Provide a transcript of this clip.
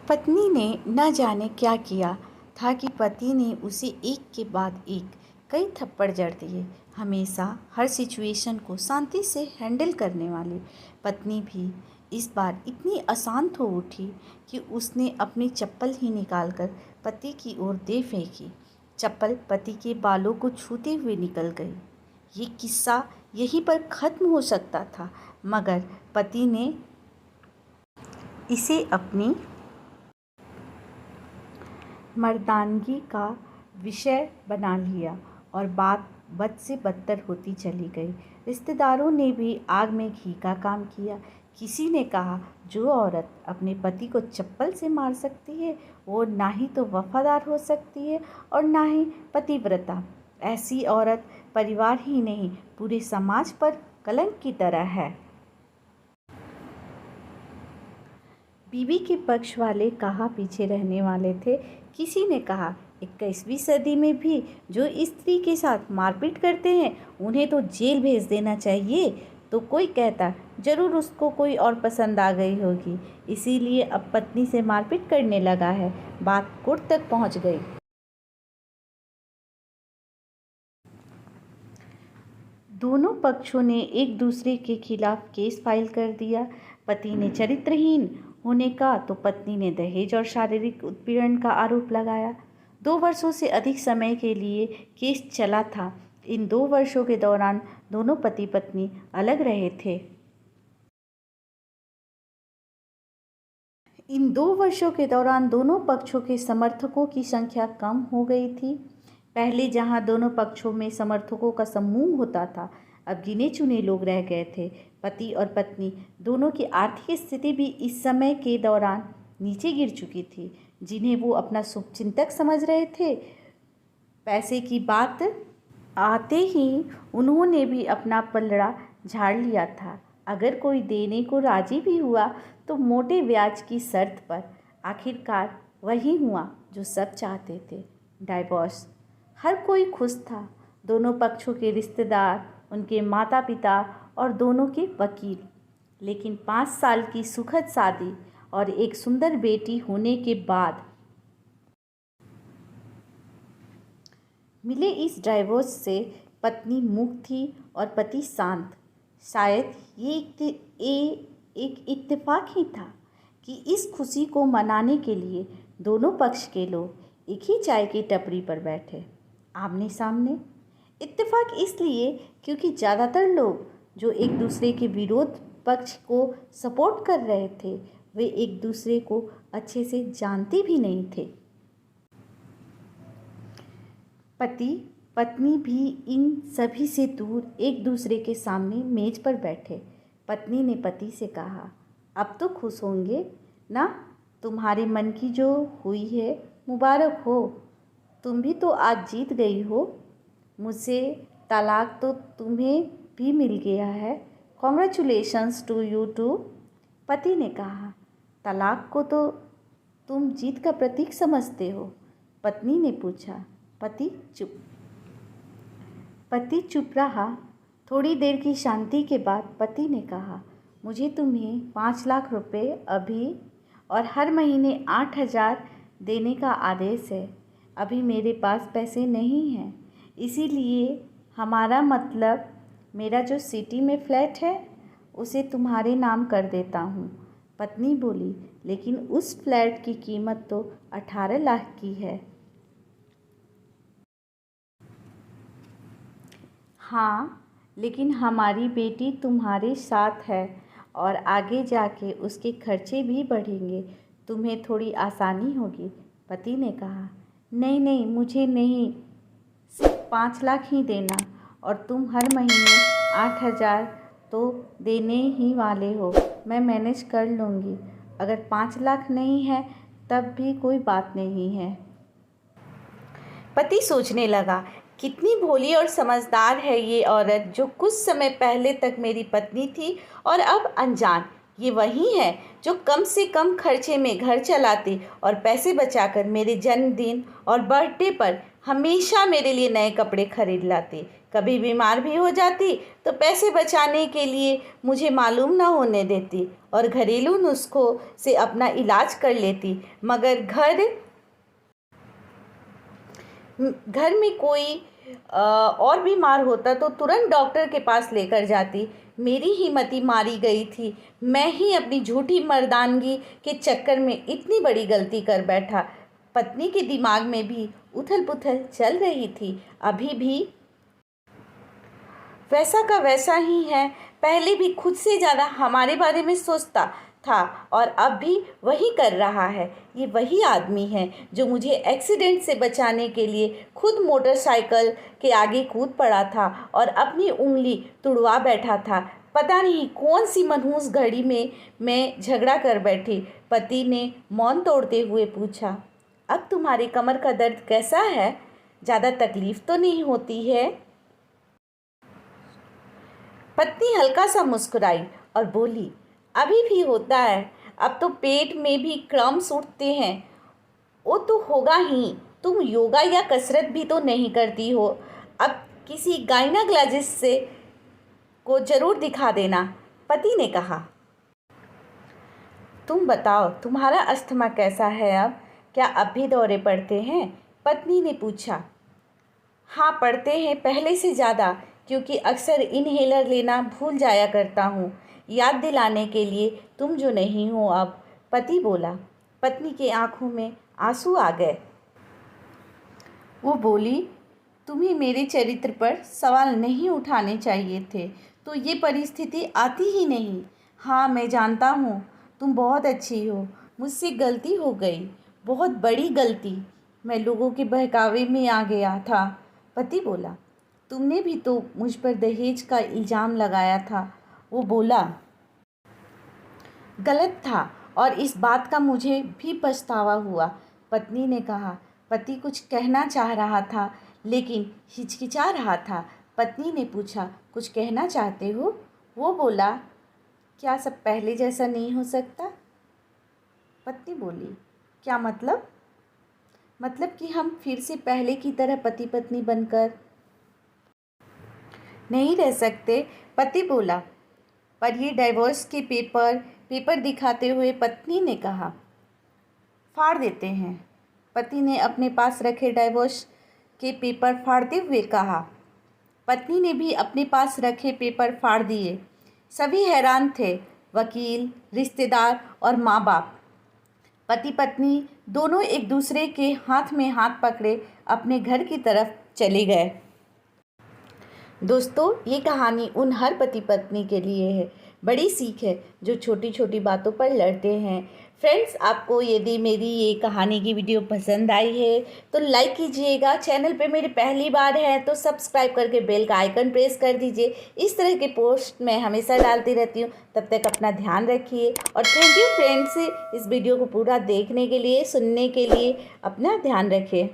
पत्नी ने न जाने क्या किया था कि पति ने उसे एक के बाद एक कई थप्पड़ जड़ दिए। हमेशा हर सिचुएशन को शांति से हैंडल करने वाली पत्नी भी इस बार इतनी अशांत हो उठी कि उसने अपनी चप्पल ही निकालकर पति की ओर दे फेंकी। चप्पल पति के बालों को छूते हुए निकल गई। ये किस्सा यहीं पर खत्म हो सकता था, मगर पति ने इसे अपनी मर्दानगी का विषय बना लिया और बात बद से बदतर होती चली गई। रिश्तेदारों ने भी आग में घी का काम किया। किसी ने कहा, जो औरत अपने पति को चप्पल से मार सकती है वो ना ही तो वफादार हो सकती है और ना ही पतिव्रता। ऐसी औरत परिवार ही नहीं पूरे समाज पर कलंक की तरह है। बीवी के पक्ष वाले कहाँ पीछे रहने वाले थे। किसी ने कहा, 21वीं सदी में भी जो स्त्री के साथ मारपीट करते हैं उन्हें तो जेल भेज देना चाहिए। तो कोई कहता, जरूर उसको कोई और पसंद आ गई होगी, इसीलिए अब पत्नी से मारपीट करने लगा है। बात कोर्ट तक पहुंच गई। दोनों पक्षों ने एक दूसरे के खिलाफ केस फाइल कर दिया। पति ने चरित्रहीन होने का तो पत्नी ने दहेज और शारीरिक उत्पीड़न का आरोप लगाया। 2 वर्षों से अधिक समय के लिए केस चला था। इन 2 वर्षों के दौरान दोनों पति पत्नी अलग रहे थे। इन 2 वर्षों के दौरान दोनों पक्षों के समर्थकों की संख्या कम हो गई थी। पहले जहां दोनों पक्षों में समर्थकों का समूह होता था, अब गिने चुने लोग रह गए थे। पति और पत्नी दोनों की आर्थिक स्थिति भी इस समय के दौरान नीचे गिर चुकी थी, जिन्हें वो अपना शुभचिंतक समझ रहे थे। पैसे की बात आते ही उन्होंने भी अपना पलड़ा झाड़ लिया था। अगर कोई देने को राजी भी हुआ तो मोटे ब्याज की शर्त पर। आखिरकार वही हुआ जो सब चाहते थे, डाइवोर्स। हर कोई खुश था, दोनों पक्षों के रिश्तेदार, उनके माता पिता और दोनों के वकील। लेकिन 5 साल की सुखद शादी और एक सुंदर बेटी होने के बाद मिले इस डाइवोर्स से पत्नी मूक थी और पति शांत। शायद ये एक इत्तेफाक ही था कि इस खुशी को मनाने के लिए दोनों पक्ष के लोग एक ही चाय की टपरी पर बैठे, आमने सामने। इत्तेफाक इसलिए क्योंकि ज़्यादातर लोग जो एक दूसरे के विरोध पक्ष को सपोर्ट कर रहे थे, वे एक दूसरे को अच्छे से जानते भी नहीं थे। पति पत्नी भी इन सभी से दूर एक दूसरे के सामने मेज पर बैठे। पत्नी ने पति से कहा, अब तो खुश होंगे ना, तुम्हारे मन की जो हुई है मुबारक हो। तुम भी तो आज जीत गई हो। मुझसे तलाक तो तुम्हें भी मिल गया है। Congratulations to you too. पति ने कहा, तलाक को तो तुम जीत का प्रतीक समझते हो। पत्नी ने पूछा। पति चुप रहा। थोड़ी देर की शांति के बाद पति ने कहा, मुझे तुम्हें 5 लाख रुपए अभी और हर महीने 8,000 देने का आदेश है। अभी मेरे पास पैसे नहीं हैं, इसीलिए हमारा मतलब मेरा जो सिटी में फ्लैट है उसे तुम्हारे नाम कर देता हूँ। पत्नी बोली, लेकिन उस फ्लैट की कीमत तो 18 लाख की है। हाँ, लेकिन हमारी बेटी तुम्हारे साथ है और आगे जाके उसके खर्चे भी बढ़ेंगे, तुम्हें थोड़ी आसानी होगी। पति ने कहा, नहीं नहीं, मुझे नहीं, सिर्फ 5 लाख ही देना, और तुम हर महीने 8,000 तो देने ही वाले हो। मैं मैनेज कर लूँगी। अगर 5 लाख नहीं है तब भी कोई बात नहीं है। पति सोचने लगा, कितनी भोली और समझदार है ये औरत, जो कुछ समय पहले तक मेरी पत्नी थी और अब अनजान। ये वही है जो कम से कम खर्चे में घर चलाती और पैसे बचाकर मेरे जन्मदिन और बर्थडे पर हमेशा मेरे लिए नए कपड़े खरीद लाती। कभी बीमार भी हो जाती तो पैसे बचाने के लिए मुझे मालूम न होने देती और घरेलू नुस्खों से अपना इलाज कर लेती। मगर घर में कोई और बीमार होता तो तुरंत डॉक्टर के पास लेकर जाती। मेरी ही मति मारी गई थी। मैं ही अपनी झूठी मर्दानगी के चक्कर में इतनी बड़ी गलती कर बैठा। पत्नी के दिमाग में भी उथल पुथल चल रही थी। अभी भी वैसा का वैसा ही है। पहले भी खुद से ज़्यादा हमारे बारे में सोचता था और अब भी वही कर रहा है। ये वही आदमी है जो मुझे एक्सीडेंट से बचाने के लिए खुद मोटरसाइकिल के आगे कूद पड़ा था और अपनी उंगली तुड़वा बैठा था। पता नहीं कौन सी मनहूस घड़ी में मैं झगड़ा कर बैठी। पति ने मौन तोड़ते हुए पूछा, अब तुम्हारी कमर का दर्द कैसा है? ज़्यादा तकलीफ तो नहीं होती है? पत्नी हल्का सा मुस्कुराई और बोली, अभी भी होता है। अब तो पेट में भी क्रम्स उठते हैं। वो तो होगा ही। तुम योगा या कसरत भी तो नहीं करती हो। अब किसी गायनेकोलॉजिस्ट से को ज़रूर दिखा देना, पति ने कहा। तुम बताओ, तुम्हारा अस्थमा कैसा है अब? क्या अब भी दौरे पड़ते हैं? पत्नी ने पूछा। हाँ, पड़ते हैं, पहले से ज़्यादा, क्योंकि अक्सर इनहेलर लेना भूल जाया करता हूँ, याद दिलाने के लिए तुम जो नहीं हो अब, पति बोला। पत्नी की आंखों में आंसू आ गए। वो बोली, तुम्हें मेरे चरित्र पर सवाल नहीं उठाने चाहिए थे, तो ये परिस्थिति आती ही नहीं। हाँ, मैं जानता हूँ, तुम बहुत अच्छी हो। मुझसे गलती हो गई, बहुत बड़ी गलती। मैं लोगों के बहकावे में आ गया था, पति बोला। तुमने भी तो मुझ पर दहेज का इल्ज़ाम लगाया था, वो बोला। गलत था और इस बात का मुझे भी पछतावा हुआ, पत्नी ने कहा। पति कुछ कहना चाह रहा था लेकिन हिचकिचा रहा था। पत्नी ने पूछा, कुछ कहना चाहते हो? वो बोला, क्या सब पहले जैसा नहीं हो सकता? पत्नी बोली, क्या मतलब? मतलब कि हम फिर से पहले की तरह पति पत्नी बनकर नहीं रह सकते, पति बोला। पर ये डाइवोर्स के पेपर दिखाते हुए पत्नी ने कहा। फाड़ देते हैं, पति ने अपने पास रखे डाइवोर्स के पेपर फाड़ते हुए कहा। पत्नी ने भी अपने पास रखे पेपर फाड़ दिए। सभी हैरान थे, वकील, रिश्तेदार और माँ बाप। पति पत्नी दोनों एक दूसरे के हाथ में हाथ पकड़े अपने घर की तरफ चले गए। दोस्तों, ये कहानी उन हर पति पत्नी के लिए है। बड़ी सीख है जो छोटी छोटी बातों पर लड़ते हैं। फ्रेंड्स, आपको यदि मेरी ये कहानी की वीडियो पसंद आई है तो लाइक कीजिएगा। चैनल पे मेरी पहली बार है तो सब्सक्राइब करके बेल का आइकन प्रेस कर दीजिए। इस तरह के पोस्ट मैं हमेशा डालती रहती हूँ। तब तक अपना ध्यान रखिए और थैंक यू फ्रेंड्स, इस वीडियो को पूरा देखने के लिए, सुनने के लिए। अपना ध्यान रखिए।